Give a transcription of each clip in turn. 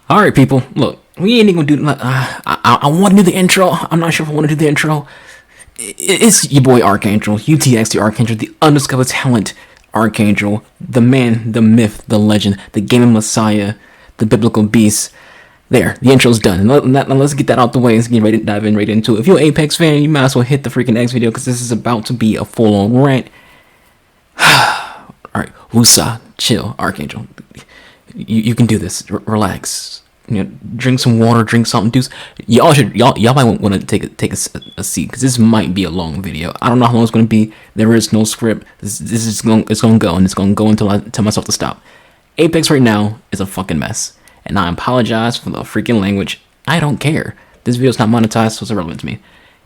All right, people. Look, we ain't even gonna do. I want to do the intro. I'm not sure if I want to do the intro. It's your boy Archangel, UTX the Archangel, the undiscovered talent Archangel, the man, the myth, the legend, the gaming messiah, the biblical beast. There, the intro's done. Now let's get that out the way and get ready to dive in right into it. If you're an Apex fan, you might as well hit the freaking X video because this is about to be a full-on rant. All right, woosah, chill, Archangel. You can do this. Relax. Drink some water, drink something. Do y'all might want to take a seat because this might be a long video. I don't know how long it's going to be. There is no script. This is going to go, and it's going to go until I tell myself to stop. Apex right now is a fucking mess, and I apologize for the freaking language. I don't care. This video's not monetized, so it's irrelevant to me.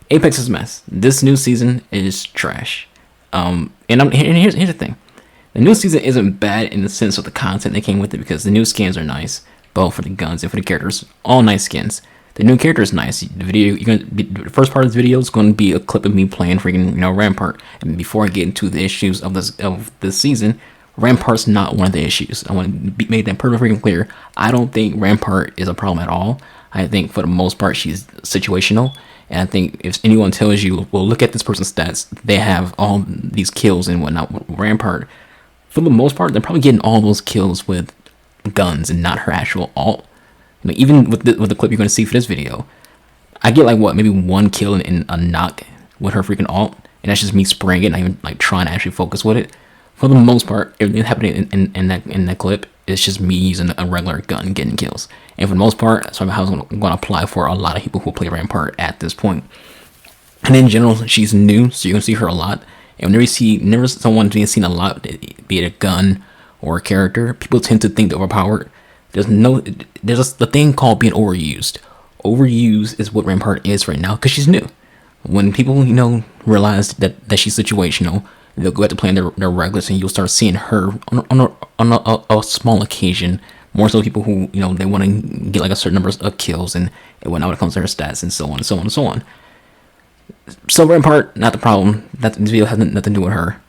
Apex is a mess. This new season is trash. And here's the thing. The new season isn't bad in the sense of the content that came with it because the new skins are nice, both for the guns and for the characters. All nice skins. The new character is nice. The first part of this video is going to be a clip of me playing freaking Rampart. And before I get into the issues of this season, Rampart's not one of the issues. I want to make that perfectly freaking clear. I don't think Rampart is a problem at all. I think for the most part she's situational. And I think if anyone tells you, well, look at this person's stats, they have all these kills and whatnot. Rampart, for the most part, they're probably getting all those kills with guns and not her actual ult. Even with the clip you're going to see for this video, I get maybe one kill in a knock with her freaking ult, and that's just me spraying it, not even trying to actually focus with it. For the most part, everything happening in that clip is just me using a regular gun getting kills. And for the most part, that's how it's going to apply for a lot of people who play Rampart at this point. And in general, she's new, so you're going to see her a lot. And whenever someone being seen a lot, be it a gun or a character, people tend to think they're overpowered. There's the thing called being overused. Overused is what Rampart is right now because she's new. When people realize that she's situational, they'll go out to playing their regulars, and you'll start seeing her on a small occasion. More so people who they want to get a certain number of kills and whatnot when it comes to her stats and so on and so on and so on. So Rampart, not the problem. This video has nothing to do with her.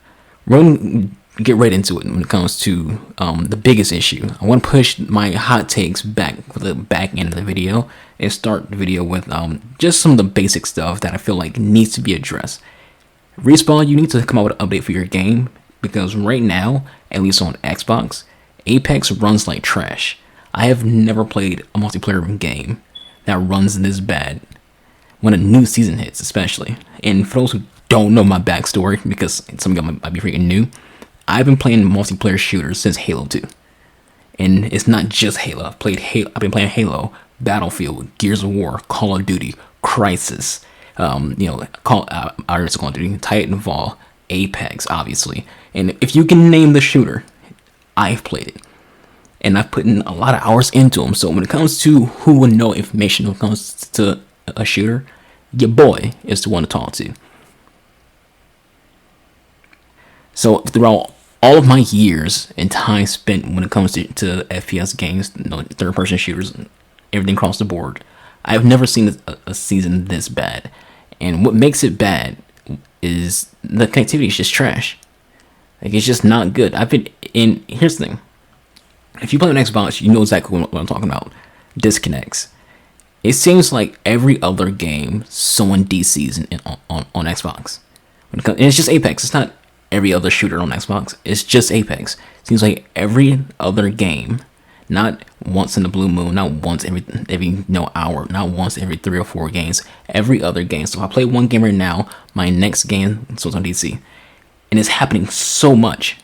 We're going to get right into it when it comes to the biggest issue. I want to push my hot takes back for the back end of the video and start the video with just some of the basic stuff that I feel like needs to be addressed. Respawn, you need to come out with an update for your game because right now, at least on Xbox, Apex runs like trash. I have never played a multiplayer game that runs this bad when a new season hits, especially. And for those who don't know my backstory, because some of you might be freaking new, I've been playing multiplayer shooters since Halo 2. And it's not just Halo. I've been playing Halo, Battlefield, Gears of War, Call of Duty, Crisis, Call of Duty, Titanfall, Apex, obviously. And if you can name the shooter, I've played it. And I've put in a lot of hours into them. So when it comes to who would know information when it comes to a shooter, your boy is the one to talk to. So throughout all of my years and time spent when it comes to FPS games, third-person shooters, everything across the board, I've never seen a season this bad. And what makes it bad is the connectivity is just trash. It's just not good. Here's the thing. If you play on Xbox, you know exactly what I'm talking about. Disconnects. It seems like every other game someone DCs on Xbox. And it's just Apex. It's not every other shooter on Xbox. It's just Apex. It seems like every other game, not once in the blue moon, not once every hour, not once every 3 or 4 games, every other game. So if I play one game right now, my next game is on DC. And it's happening so much.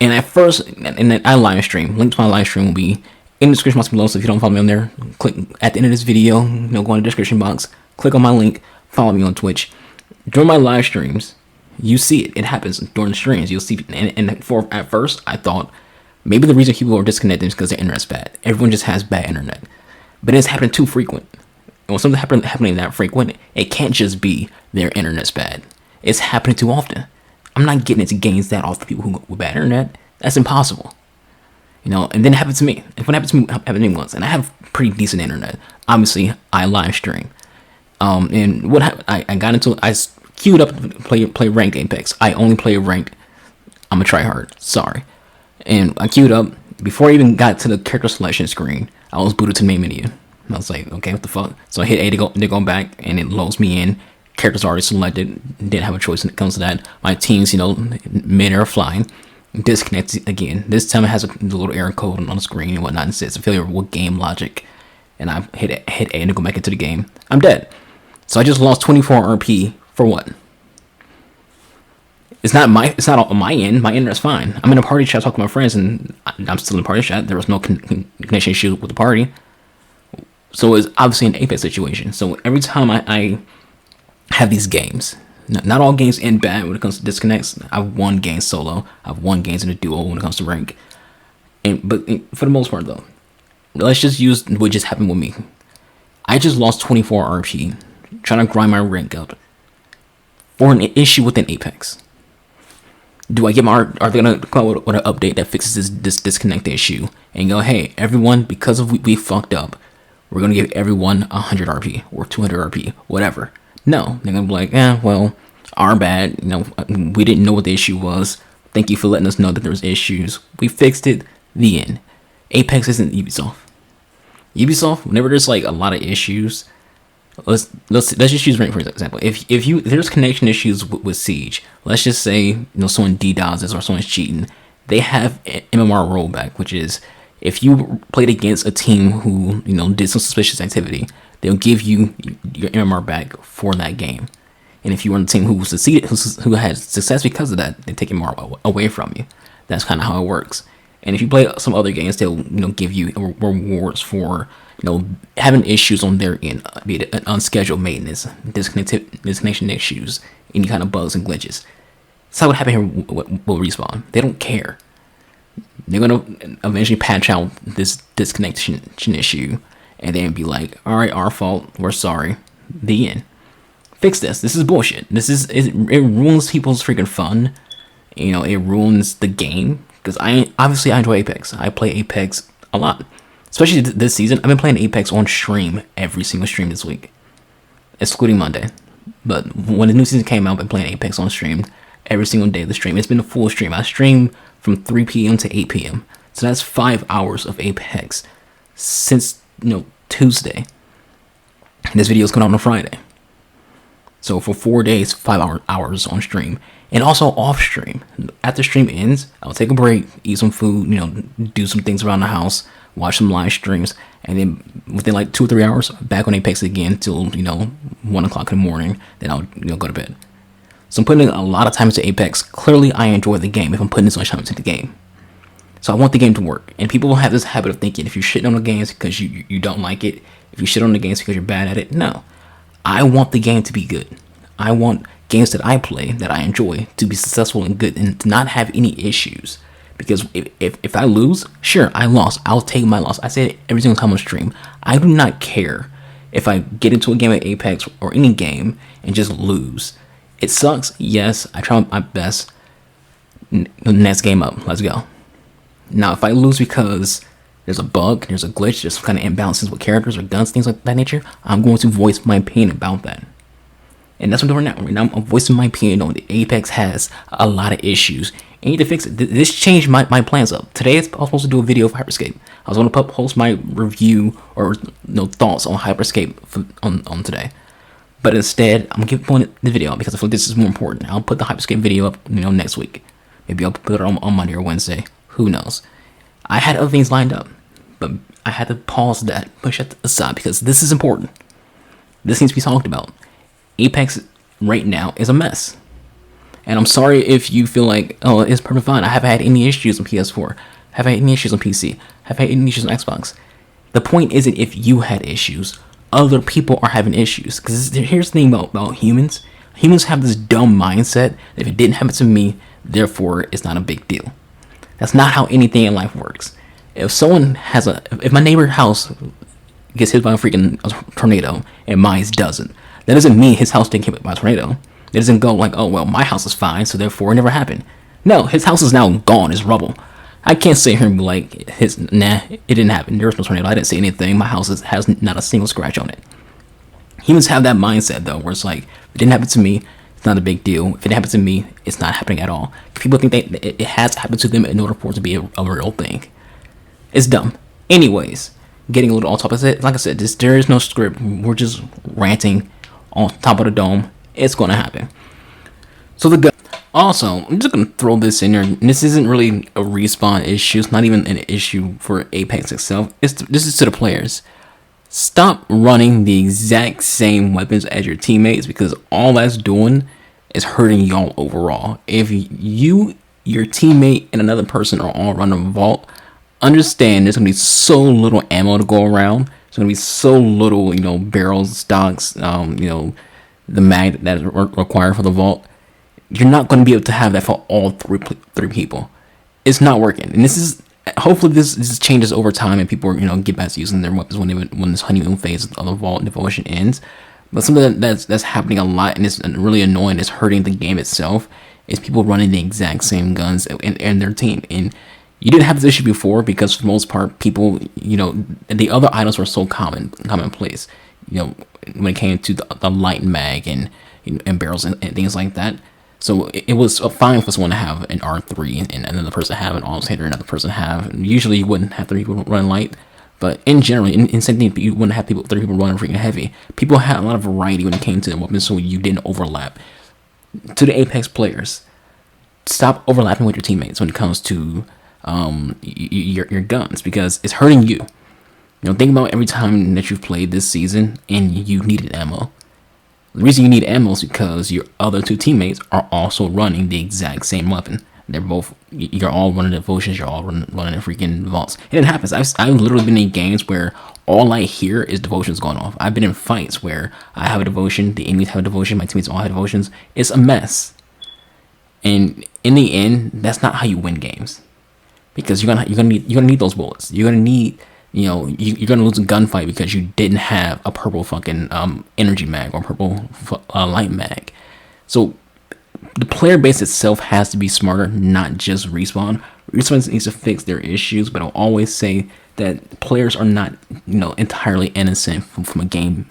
And at first, and then I live stream. Link to my live stream will be in the description box below. So if you don't follow me on there, click at the end of this video. Go in the description box, click on my link, follow me on Twitch. During my live streams, you see it. It happens during the streams. You'll see. And at first, I thought maybe the reason people are disconnected is because their internet's bad. Everyone just has bad internet, but it's happening too frequent. And when something happening that frequent, it can't just be their internet's bad. It's happening too often. I'm not getting into games that often people who with bad internet. That's impossible. And then it happened to me. If it happened to me once, and I have pretty decent internet. Obviously, I live stream. And what happened? I got into. I queued up to play ranked Apex. I only play ranked. I'm a tryhard. Sorry. And I queued up. Before I even got to the character selection screen, I was booted to the main menu. I was like, okay, what the fuck? So I hit A to go back, and it loads me in. Characters already selected. Didn't have a choice when it comes to that. My teams, mid-air flying. Disconnect again. This time it has a little error code on the screen and whatnot. And says a failure with game logic. And I hit A to go back into the game. I'm dead. So I just lost 24 RP for what? It's not on my end. My internet's fine. I'm in a party chat talking to my friends, and I'm still in a party chat. There was no connection issue with the party. So it's obviously an Apex situation. So every time I have these games, not all games end bad when it comes to disconnects. I've won games solo. I've won games in a duo when it comes to rank. But for the most part, though, let's just use what just happened with me. I just lost 24 RP trying to grind my rank up for an issue within Apex. Do I get are they gonna come out with an update that fixes this disconnect issue and go, hey, everyone, because of we fucked up, we're gonna give everyone 100 RP or 200 RP, whatever? No, they're gonna be like, well, our bad. We didn't know what the issue was. Thank you for letting us know that there was issues. We fixed it. The end. Apex isn't Ubisoft. Ubisoft, whenever there's like a lot of issues, let's just use rank for example. If there's connection issues with Siege, let's just say someone DDoS or someone's cheating, they have MMR rollback, which is if you played against a team who did some suspicious activity, they'll give you your MMR back for that game. And if you were on the team who succeeded, who had success because of that, they take MMR away from you. That's kind of how it works. And if you play some other games, they'll give you rewards for having issues on their end, be it unscheduled maintenance, disconnection issues, any kind of bugs and glitches. That's how it happened here will Respawn. They don't care. They're gonna eventually patch out this disconnection issue, and then be like, "All right, our fault. We're sorry." The end. Fix this. This is bullshit. It ruins people's freaking fun. It ruins the game. Because I enjoy Apex. I play Apex a lot. Especially this season. I've been playing Apex on stream every single stream this week. Excluding Monday. But when the new season came out, I've been playing Apex on stream every single day of the stream. It's been a full stream. I stream from 3 p.m. to 8 p.m. So that's 5 hours of Apex since Tuesday. And this video is coming out on a Friday. So for 4 days, 5 hours on stream. And also off stream. After stream ends, I'll take a break, eat some food, do some things around the house, watch some live streams, and then within like 2 or 3 hours, back on Apex again till 1 o'clock in the morning. Then I'll go to bed. So I'm putting a lot of time into Apex. Clearly, I enjoy the game if I'm putting this much time into the game. So I want the game to work. And people have this habit of thinking if you shit on the games because you don't like it, if you shit on the games because you're bad at it. No, I want the game to be good. I want games that I play, that I enjoy, to be successful and good and to not have any issues. Because if I lose, sure, I lost. I'll take my loss. I say it every single time on stream. I do not care if I get into a game at Apex or any game and just lose. It sucks, yes. I try my best. Next game up. Let's go. Now, if I lose because there's a bug, there's a glitch, there's some kind of imbalances with characters or guns, things like that nature, I'm going to voice my opinion about that. And that's what I'm doing now. Right now, I'm voicing my opinion on the Apex has a lot of issues. And you need to fix it. This changed my plans up. Today, I was supposed to do a video of Hyperscape. I was going to post my review or thoughts on Hyperscape on today. But instead, I'm going to keep the video because I feel like this is more important. I'll put the Hyperscape video up next week. Maybe I'll put it on Monday or Wednesday. Who knows? I had other things lined up. But I had to pause that, push it aside because this is important. This needs to be talked about. Apex right now is a mess. And I'm sorry if you feel like, oh, it's perfectly fine. I haven't had any issues on PS4. Haven't had any issues on PC. Haven't had any issues on Xbox. The point isn't if you had issues. Other people are having issues. Because here's the thing about humans. Humans have this dumb mindset that if it didn't happen to me, therefore it's not a big deal. That's not how anything in life works. If my neighbor's house gets hit by a freaking tornado and mine doesn't, that doesn't mean his house didn't get hit by a tornado. It doesn't go like, oh, well, my house is fine, so therefore it never happened. No, his house is now gone. It's rubble. I can't sit here and be like, it didn't happen. There was no tornado. I didn't see anything. My house has not a single scratch on it. Humans have that mindset, though, where it's like, if it didn't happen to me, it's not a big deal. If it happened to me, it's not happening at all. People think that it has happened to them in order for it to be a real thing. It's dumb. Anyways, getting a little off topic. Like I said, there is no script. We're just ranting on top of the dome. It's gonna happen. So the gun. Also, I'm just gonna throw this in there. This isn't really a respawn issue. It's not even an issue for Apex itself. This is to the players. Stop running the exact same weapons as your teammates, because all that's doing is hurting y'all overall. If you, your teammate, and another person are all running Vault, understand there's gonna be so little ammo to go around. There's gonna be so little, barrels, stocks, the mag that is required for the Vault. You're not going to be able to have that for all three people. It's not working, and hopefully this changes over time, and people get back to using their weapons when this honeymoon phase of the Vault and Devotion ends. But something that's happening a lot, and it's really annoying, it's hurting the game itself, is people running the exact same guns in their team. And you didn't have this issue before, because for the most part, people, the other items were so commonplace. When it came to the light mag and barrels and things like that. So it was fine for someone to have an R3 and another person have an arms hitter, another person have. Usually you wouldn't have 3 people run light, but in general, in same thing, you wouldn't have 3 people running freaking heavy. People had a lot of variety when it came to the weapons, so you didn't overlap. To the Apex players, stop overlapping with your teammates when it comes to your guns, because it's hurting you. Think about every time that you've played this season and you needed ammo. The reason you need ammo is because your other 2 teammates are also running the exact same weapon. You're all running Devotions, you're all running the freaking Vaults. And it happens. I've literally been in games where all I hear is Devotions going off. I've been in fights where I have a Devotion, the enemies have a Devotion, my teammates all have Devotions. It's a mess. And in the end, that's not how you win games. Because you're gonna need those bullets. You're gonna need, you're gonna lose a gunfight because you didn't have a purple fucking energy mag or purple light mag. So the player base itself has to be smarter, not just Respawn. Respawn needs to fix their issues, but I'll always say that players are not, entirely innocent from a game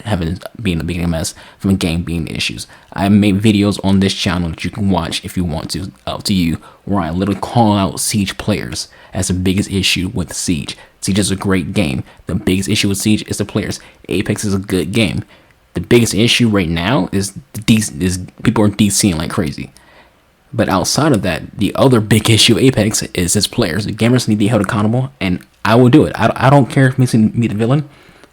being a big mess, from a game being issues. I made videos on this channel that you can watch if you want to, up to you, where I literally call out Siege players as the biggest issue with Siege. Siege is a great game. The biggest issue with Siege is the players. Apex is a good game. The biggest issue right now is people are DCing like crazy. But outside of that, the other big issue of Apex is its players. The gamers need to be held accountable, and I will do it. I don't care if it's me the villain.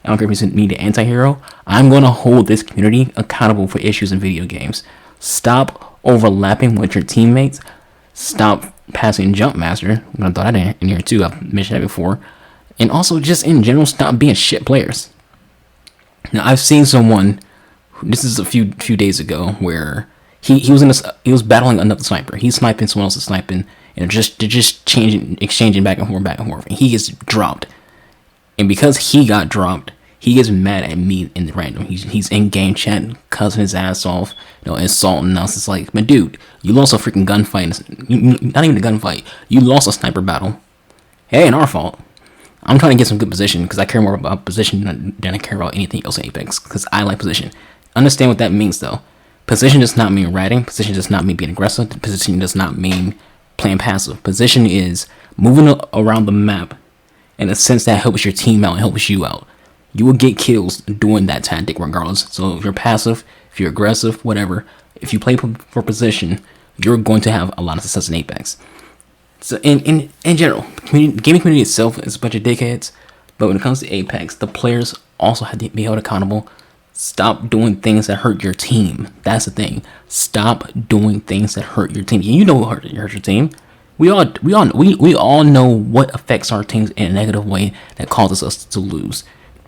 I don't care if it's me the anti-hero. I'm going to hold this community accountable for issues in video games. Stop overlapping with your teammates. Stop passing Jump Master. I'm going to throw that in here too. I've mentioned that before. And also, just in general, stop being shit players. Now, I've seen someone, this is a few days ago, where he was battling another sniper. He's sniping, someone else is sniping, and they're just exchanging back and forth, and he gets dropped. And because he got dropped, he gets mad at me in the random. He's in game chat, cussing his ass off, insulting us. It's like, man, dude, you lost a freaking gunfight. Not even a gunfight. You lost a sniper battle. It ain't our fault. I'm trying to get some good position because I care more about position than I care about anything else in Apex, because I like position. Understand what that means, though. Position does not mean ratting. Position does not mean being aggressive. Position does not mean playing passive. Position is moving around the map in a sense that helps your team out and helps you out. You will get kills doing that tactic regardless. So if you're passive, if you're aggressive, whatever, if you play for position, you're going to have a lot of success in Apex. So in general, gaming community itself is a bunch of dickheads, but when it comes to Apex, the players also have to be held accountable. Stop doing things that hurt your team. That's the thing. Stop doing things that hurt your team. You know what hurt your team. We all know what affects our teams in a negative way that causes us to lose.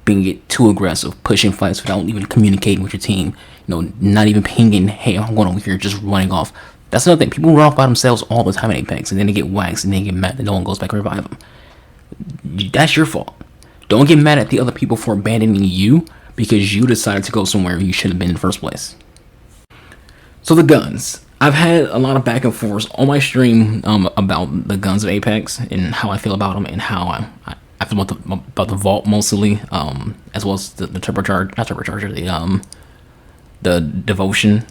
Being too aggressive, pushing fights without even communicating with your team. Not even pinging, hey, I'm going over here, just running off. That's another thing. People run off by themselves all the time in Apex, and then they get waxed, and they get mad that no one goes back and revive them. That's your fault. Don't get mad at the other people for abandoning you because you decided to go somewhere you shouldn't have been in the first place. So the guns. I've had a lot of back and forth on my stream about the guns of Apex and how I feel about them and how I feel about the Vault mostly, as well as the turbocharger, not turbocharger, the Devotion.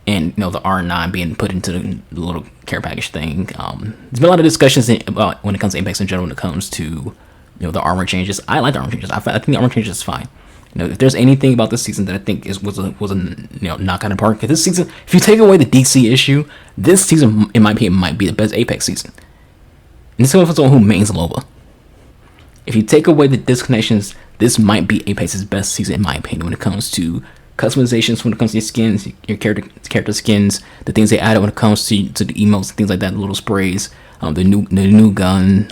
and the R9 being put into the little care package thing. There's been a lot of discussions about when it comes to Apex in general. When it comes to the armor changes, I like the armor changes. I think the armor changes is fine. If there's anything about this season that I think was a knock out of the park, because this season, if you take away the DC issue, this season, in my opinion, might be the best Apex season. And this is for someone who mains Loba. If you take away the disconnections, this might be Apex's best season, in my opinion, when it comes to customizations, when it comes to your skins, your character skins, the things they added when it comes to the emotes, things like that, the little sprays, the new gun,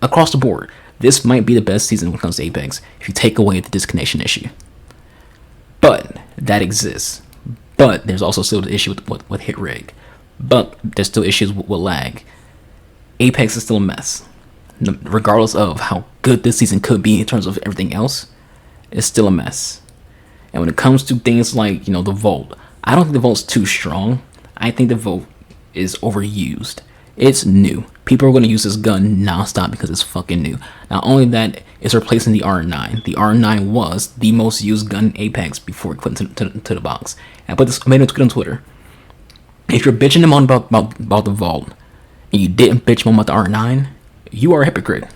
across the board. This might be the best season when it comes to Apex if you take away the disconnection issue. But that exists. But there's also still the issue with hit rig. But there's still issues with lag. Apex is still a mess. Regardless of how good this season could be in terms of everything else, it's still a mess. And when it comes to things like, the Vault, I don't think the Vault's too strong. I think the Vault is overused. It's new. People are going to use this gun nonstop because it's fucking new. Not only that, it's replacing the R9. The R9 was the most used gun in Apex before it put into the box. And I made a tweet on Twitter. If you're bitching them on about the Vault, and you didn't bitch them about the R9, you are a hypocrite.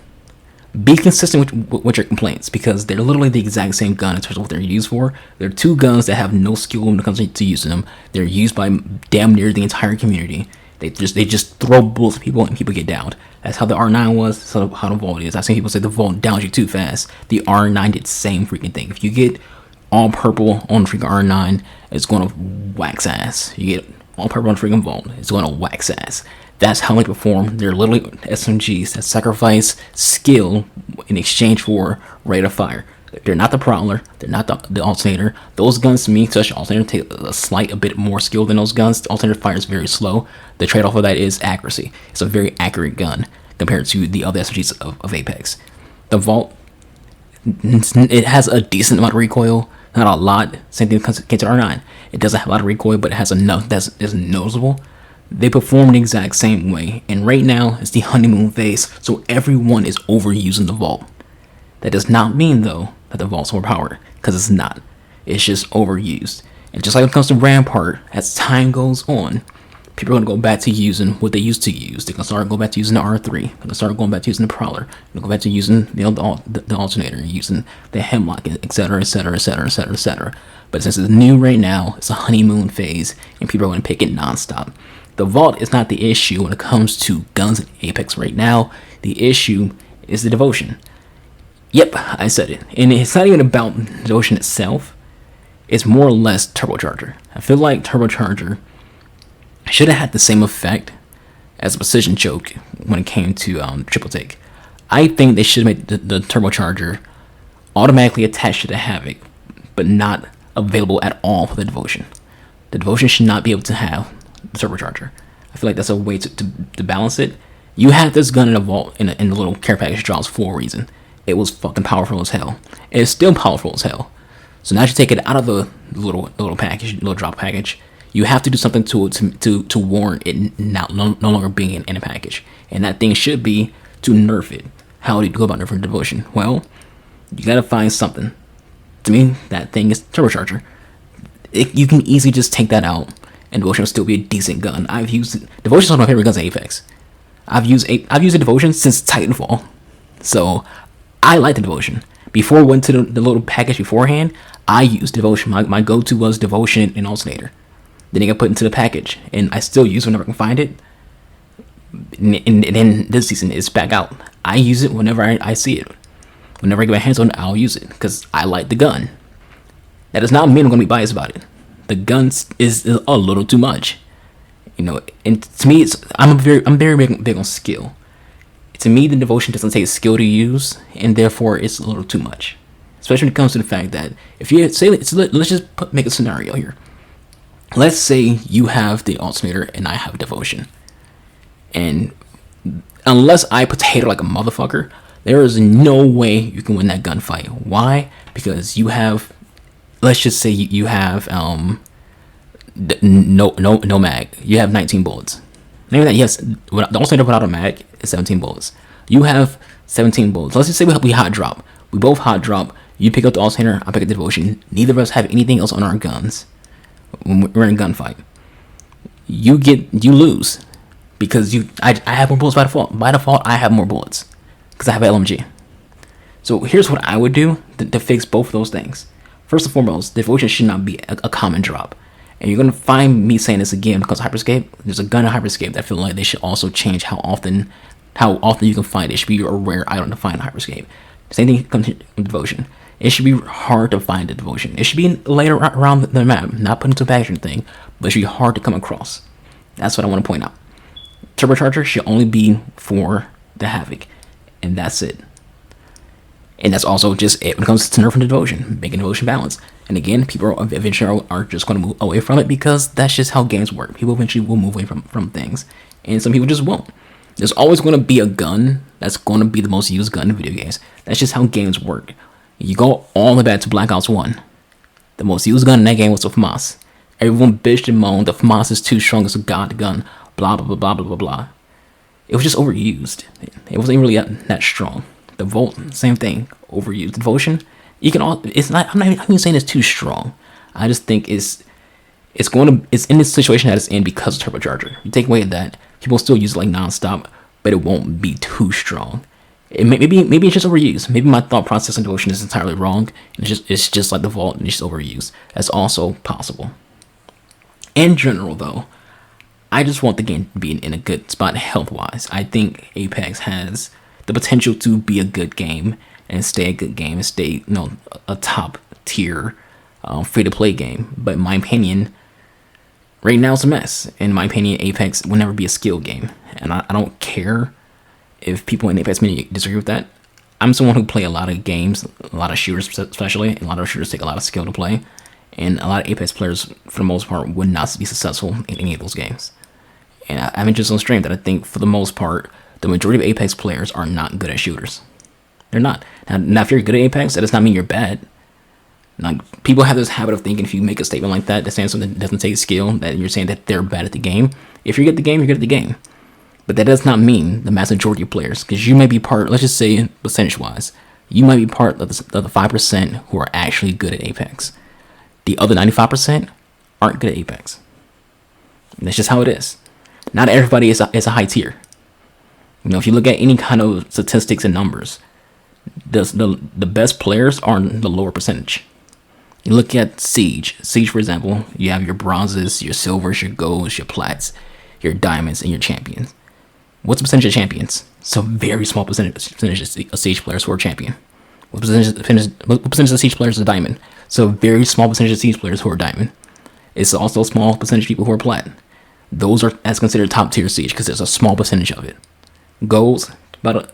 Be consistent with your complaints, because they're literally the exact same gun in terms of what they're used for. They're two guns that have no skill when it comes to using them. They're used by damn near the entire community. They just throw bullets at people and people get downed. That's how the R9 was. That's how the Vault is. I've seen people say the Vault downs you too fast. The R9 did the same freaking thing. If you get all purple on the freaking R9, it's going to wax ass. You get all purple on the freaking Vault, it's going to wax ass. That's how they perform. They're literally SMGs that sacrifice skill in exchange for rate of fire. They're not the Prowler. They're not the Alternator. Those guns, to me, especially Alternator, take a bit more skill than those guns. The Alternator fire is very slow. The trade-off of that is accuracy. It's a very accurate gun compared to the other SMGs of Apex. The Vault, it has a decent amount of recoil. Not a lot. Same thing came to R9. It doesn't have a lot of recoil, but it has enough that is noticeable. They perform the exact same way. And right now, it's the honeymoon phase, so everyone is overusing the Vault. That does not mean, though, that the Vault's overpowered, because it's not. It's just overused. And just like when it comes to Rampart, as time goes on, people are going to go back to using what they used to use. They're going to start going back to using the R3. They're going to start going back to using the Prowler. They're going to go back to using the Alternator, using the Hemlock, etc., etc., etc., etc., etc. But since it's new right now, it's a honeymoon phase, and people are going to pick it nonstop. The Vault is not the issue when it comes to guns in Apex right now. The issue is the Devotion. Yep, I said it. And it's not even about Devotion itself. It's more or less Turbocharger. I feel like Turbocharger should have had the same effect as a Precision Choke when it came to Triple Take. I think they should make the Turbocharger automatically attached to the Havoc, but not available at all for the Devotion. The Devotion should not be able to have the Turbocharger. I feel like that's a way to balance it. You had this gun in a Vault in the little care package drops for a reason. It was fucking powerful as hell. It's still powerful as hell. So now you take it out of the little package, little drop package. You have to do something to warrant it no longer being in a package. And that thing should be to nerf it. How do you go about nerfing Devotion? Well, you gotta find something. To me, that thing is Turbocharger. You can easily just take that out, and Devotion will still be a decent gun. I've used it. Devotion is one of my favorite guns in Apex. I've used the Devotion since Titanfall, so I like the Devotion. Before I went to the little package beforehand, I used Devotion. My go-to was Devotion and Alternator. Then it got put into the package, and I still use it whenever I can find it. And then this season, it's back out. I use it whenever I see it. Whenever I get my hands on it, I'll use it, because I like the gun. That does not mean I'm going to be biased about it. The gun is a little too much. And to me, I'm very big on skill. To me, the Devotion doesn't take skill to use, and therefore it's a little too much. Especially when it comes to the fact that if you say, let's just make a scenario here. Let's say you have the Alternator and I have Devotion, and unless I potato like a motherfucker, there is no way you can win that gunfight. Why? Because you have, let's just say you have no mag. You have 19 bullets. Maybe that, yes, the Alternator without a mag is 17 bullets. You have 17 bullets. Let's just say we hot drop. We both hot drop. You pick up the Alternator, I pick up the Devotion. Neither of us have anything else on our guns. when we're in a gunfight. You lose because I have more bullets by default. By default, I have more bullets because I have an LMG. So here's what I would do to fix both of those things. First and foremost, devotion should not be a common drop. And you're gonna find me saying this again because Hyperscape. There's a gun in Hyperscape that I feel like they should also change how often you can find it. It should be a rare item to find in Hyperscape. Same thing comes to devotion. It should be hard to find the devotion. It should be later around the map, not put into a packaging thing, but it should be hard to come across. That's what I want to point out. Turbocharger should only be for the Havoc, and that's it. And that's also just it when it comes to nerfing the devotion, making devotion balance. And again, people eventually are just going to move away from it because that's just how games work. People eventually will move away from things, and some people just won't. There's always going to be a gun that's going to be the most used gun in video games. That's just how games work. You go all the way back to Black Ops 1. The most used gun in that game was the FAMAS. Everyone bitched and moaned the FAMAS is too strong as a god gun. Blah, blah, blah, blah, blah, blah, blah. It was just overused. It wasn't really that strong. The Volt, same thing. Overused. Devotion, you can all. It's not. I'm not even saying it's too strong. I just think it's in this situation that it's in because of Turbocharger. You take away that, people still use it like nonstop, but it won't be too strong. Maybe it's just overused. Maybe my thought process in devotion is entirely wrong. It's just like the Vault and it's just overused. That's also possible. In general, though, I just want the game to be in a good spot health-wise. I think Apex has the potential to be a good game and stay a good game and stay, a top tier free-to-play game. But in my opinion, right now it's a mess. In my opinion, Apex will never be a skill game, and I don't care if people in Apex may disagree with that. I'm someone who play a lot of games, a lot of shooters especially, and a lot of shooters take a lot of skill to play, and a lot of Apex players, for the most part, would not be successful in any of those games. And I mentioned on stream that I think, for the most part, the majority of Apex players are not good at shooters. They're not. Now if you're good at Apex, that does not mean you're bad. Now, people have this habit of thinking if you make a statement like that saying something that doesn't take skill, that you're saying that they're bad at the game. If you're good at the game, you're good at the game. But that does not mean the mass majority of players, because you might be part, let's just say percentage-wise, you might be part of the 5% who are actually good at Apex. The other 95% aren't good at Apex. And that's just how it is. Not everybody is a high tier. If you look at any kind of statistics and numbers, the best players are in the lower percentage. You look at Siege, for example, you have your bronzes, your silvers, your golds, your plats, your diamonds, and your champions. What's the percentage of champions? It's a very small percentage of Siege players who are champion. What percentage of Siege players is a diamond? So a very small percentage of Siege players who are diamond. It's also a small percentage of people who are plat. Those are as considered top tier Siege because there's a small percentage of it. Golds, about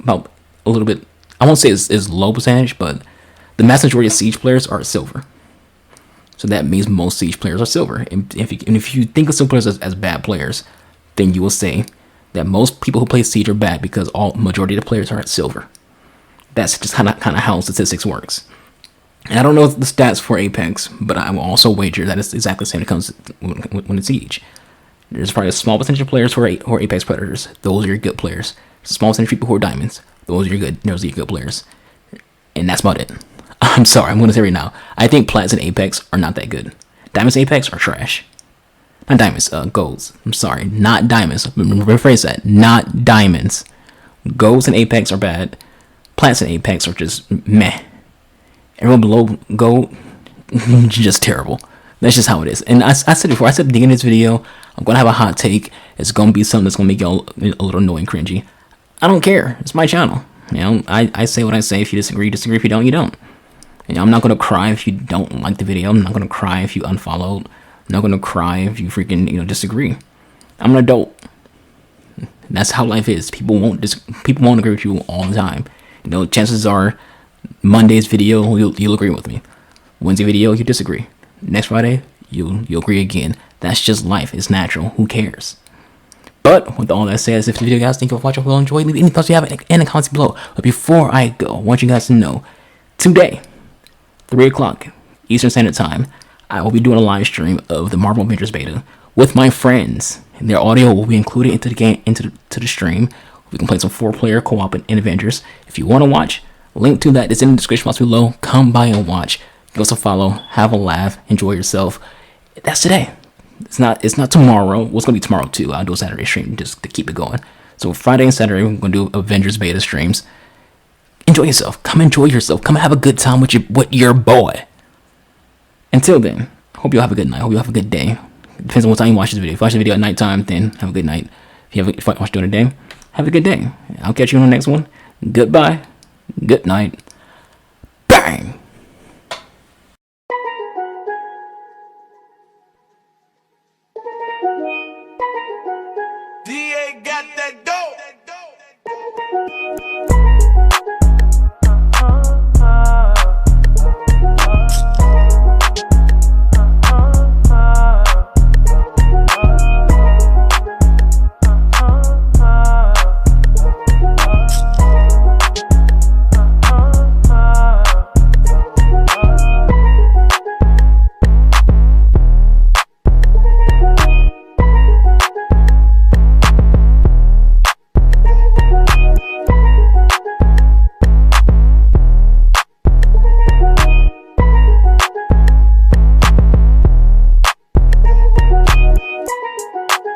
a little bit, I won't say it's low percentage, but the mass majority of Siege players are silver. So that means most Siege players are silver. And if you think of silver players as bad players, then you will say that most people who play Siege are bad because majority of the players are at silver. That's just kind of how statistics works. And I don't know the stats for Apex, but I will also wager that it's exactly the same when it comes when it's Siege. There's probably a small percentage of players who are Apex Predators. Those are your good players. A small percentage of people who are Diamonds. Those are your good players. And that's about it. I'm sorry, I'm going to say right now, I think Plats and Apex are not that good. Diamonds and Apex are trash. Not Diamonds, Golds. I'm sorry, not Diamonds. Rephrase that. Not Diamonds. Golds and Apex are bad. Plats and Apex are just meh. Everyone below Gold, just terrible. That's just how it is. And I said before, I said at the beginning of this video, I'm going to have a hot take. It's going to be something that's going to make y'all a little annoying, cringy. I don't care. It's my channel. I say what I say. If you disagree, disagree. If you don't, you don't. I'm not going to cry if you don't like the video. I'm not going to cry if you unfollowed. I'm not going to cry if you freaking, disagree. I'm an adult. That's how life is. People won't agree with you all the time. Chances are Monday's video, you'll agree with me. Wednesday video, you disagree. Next Friday, you'll agree again. That's just life. It's natural. Who cares? But with all that said, if the video guys think you'll watch, will enjoy, leave any thoughts you have in the comments below. But before I go, I want you guys to know, today, 3 o'clock Eastern Standard Time, I will be doing a live stream of the Marvel Avengers beta with my friends. And their audio will be included into the game, into the stream. We can play some 4-player co-op in Avengers. If you want to watch, link to that is in the description box below. Come by and watch. Give us a follow, have a laugh, enjoy yourself, That's today. It's not tomorrow. What's gonna be tomorrow too? I'll do a Saturday stream just to keep it going. So Friday and Saturday we're gonna do Avengers beta streams. Enjoy yourself. Come enjoy yourself. Come have a good time with your boy. Until then, hope you all have a good night. Hope you all have a good day. Depends on what time you watch this video. If you watch the video at nighttime, then have a good night. If you watch during the day, have a good day. I'll catch you on the next one. Goodbye. Good night.